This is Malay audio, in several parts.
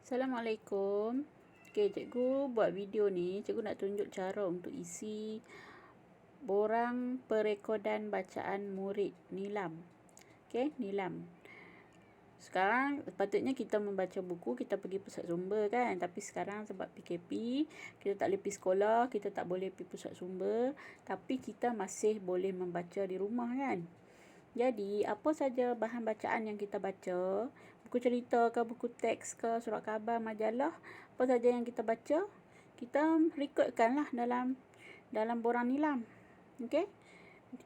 Assalamualaikum. Okey, cikgu buat video ni, cikgu nak tunjuk cara untuk isi borang perekodan bacaan murid Nilam. Okey, Nilam. Sekarang patutnya kita membaca buku, kita pergi pusat sumber kan. Tapi sekarang sebab PKP, kita tak boleh pergi sekolah, kita tak boleh pergi pusat sumber. Tapi kita masih boleh membaca di rumah kan. Jadi, apa saja bahan bacaan yang kita baca, buku cerita ke, buku teks ke, surat khabar, majalah, apa saja yang kita baca, kita rekodkanlah dalam borang Nilam. Okey?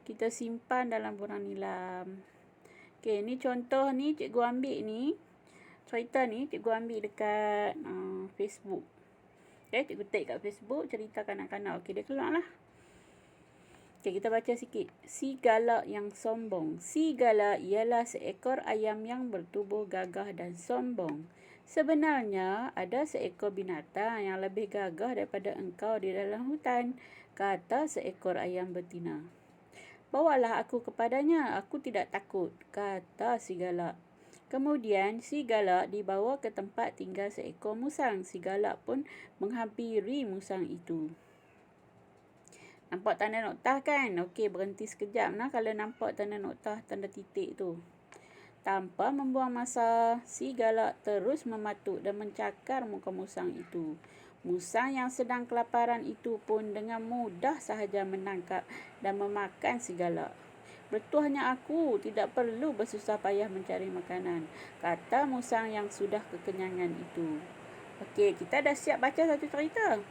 Kita simpan dalam borang Nilam. Okey, ni contoh ni cikgu ambil ni. Cerita ni cikgu ambil dekat Facebook. Okey, cikgu tag kat Facebook, cerita kanak-kanak. Okey, dia keluar lah. Okey, kita baca sikit. Si galak yang sombong. Si galak ialah seekor ayam yang bertubuh gagah dan sombong. Sebenarnya, ada seekor binatang yang lebih gagah daripada engkau di dalam hutan, kata seekor ayam betina. Bawalah aku kepadanya, aku tidak takut, kata si galak. Kemudian, si galak dibawa ke tempat tinggal seekor musang. Si galak pun menghampiri musang itu. Nampak tanda noktah kan? Okey, berhenti sekejap nah kalau nampak tanda noktah, tanda titik tu. Tanpa membuang masa, si galak terus mematuk dan mencakar muka musang itu. Musang yang sedang kelaparan itu pun dengan mudah sahaja menangkap dan memakan si galak. Bertuahnya aku, tidak perlu bersusah payah mencari makanan, kata musang yang sudah kekenyangan itu. Okey, kita dah siap baca satu cerita.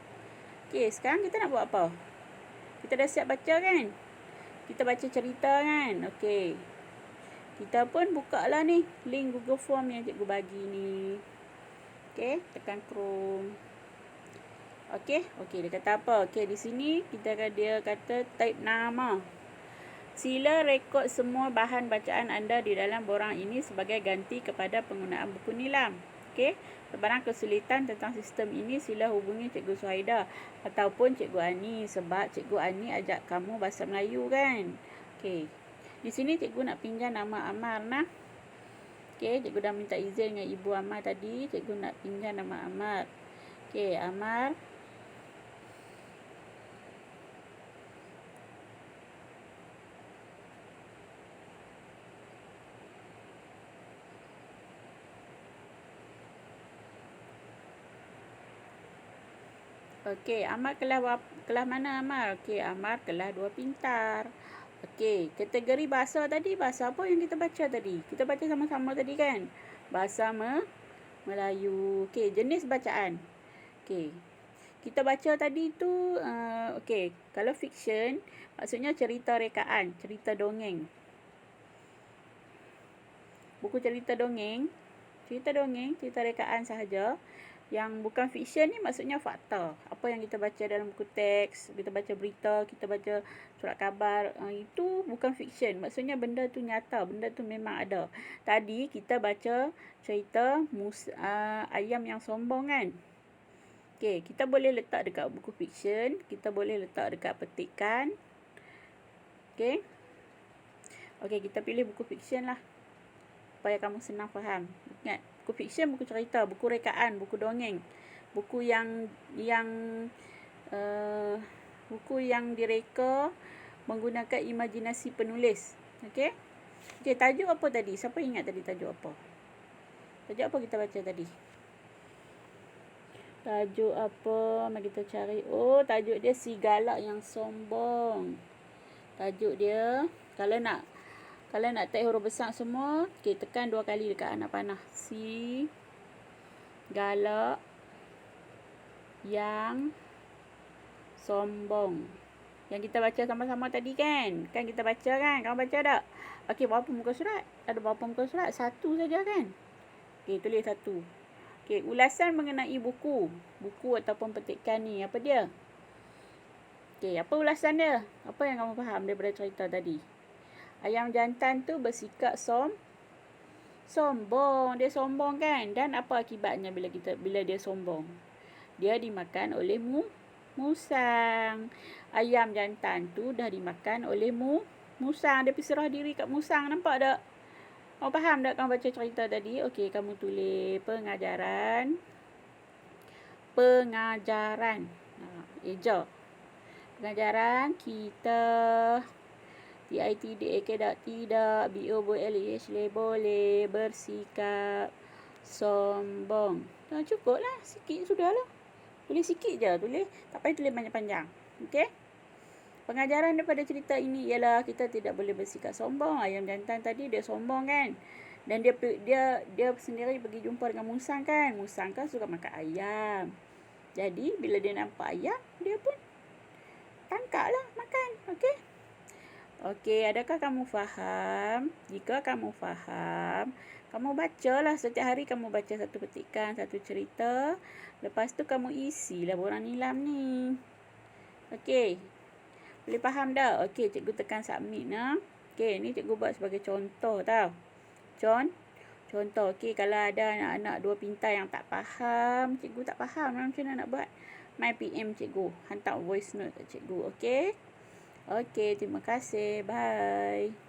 Okey, sekarang kita nak buat apa? Kita dah siap baca kan? Kita baca cerita kan? Okey. Kita pun buka lah ni link Google Form yang cikgu bagi ni. Okey, tekan Chrome. Okey, dia kata apa? Okey, di sini dia kata type nama. Sila rekod semua bahan bacaan anda di dalam borang ini sebagai ganti kepada penggunaan buku Nilam. Okey, sebarang kesulitan tentang sistem ini sila hubungi Cikgu Suhaida ataupun Cikgu Ani, sebab Cikgu Ani ajak kamu bahasa Melayu kan. Okey. Di sini cikgu nak pinjam nama Amar nah. Okey, cikgu dah minta izin dengan Ibu Amar tadi, cikgu nak pinjam nama Amar. Okey, Amar. Okey, Amar kelas mana Amar? Okey, Amar kelas 2 pintar. Okey, kategori bahasa tadi, bahasa apa yang kita baca tadi? Kita baca sama-sama tadi kan? Bahasa Melayu. Okey, jenis bacaan. Okey. Kita baca tadi tu, okey, kalau fiction, maksudnya cerita rekaan, cerita dongeng. Buku cerita dongeng, cerita rekaan sahaja. Yang bukan fiction ni maksudnya fakta. Apa yang kita baca dalam buku teks, kita baca berita, kita baca surat khabar, itu bukan fiction. Maksudnya benda tu nyata, benda tu memang ada. Tadi kita baca cerita ayam yang sombong kan. Okey, kita boleh letak dekat buku fiction, kita boleh letak dekat petikan. Okey. Okey, kita pilih buku fiction lah. Supaya kamu senang faham. Ingat, buku fiction, buku cerita, buku rekaan, buku dongeng, buku yang direka menggunakan imajinasi penulis. Okey? Okey, tajuk apa tadi? Siapa ingat tadi tajuk apa? Tajuk apa kita baca tadi? Tajuk apa? Mari kita cari. Oh, tajuk dia Si Galak yang Sombong. Tajuk dia, kalau nak tag huruf besar semua, okey, tekan 2 kali dekat anak panah. Si Galak yang Sombong. Yang kita baca sama-sama tadi kan? Kan kita baca kan? Kamu baca tak? Okey, berapa muka surat? Ada berapa muka surat? 1 saja kan? Okey, tulis 1. Okey, ulasan mengenai buku. Buku ataupun petikan ni, apa dia? Okey, apa ulasan dia? Apa yang kamu faham daripada cerita tadi? Ayam jantan tu bersikap sombong. Dia sombong kan? Dan apa akibatnya bila dia sombong? Dia dimakan oleh musang. Ayam jantan tu dah dimakan oleh musang. Dia pergi serah diri kat musang. Nampak tak? Kamu faham tak kamu baca cerita tadi? Okey, kamu tulis pengajaran pengajaran. Eja. Pengajaran kita tidak boleh bersikap sombong. Dah cukup lah. Sikit sudah lah. Tulis sikit je. Tulis. Tak payah tulis panjang-panjang. Okey? Pengajaran daripada cerita ini ialah kita tidak boleh bersikap sombong. Ayam jantan tadi dia sombong kan. Dan dia sendiri pergi jumpa dengan musang kan. Musang kan suka makan ayam. Jadi bila dia nampak ayam, dia pun tangkap lah makan. Okey? Okey, adakah kamu faham? Jika kamu faham, kamu bacalah setiap hari, kamu baca satu petikan, satu cerita. Lepas tu kamu isilah borang nilam ni. Okey. Boleh faham dah? Okey, cikgu tekan submit nah. Okey, ni cikgu buat sebagai contoh tau. Contoh. Okey, kalau ada anak-anak dua pintar yang tak faham, cikgu tak faham macam mana nak buat, my PM cikgu. Hantar voice note kat cikgu. Okey? Okey, terima kasih. Bye.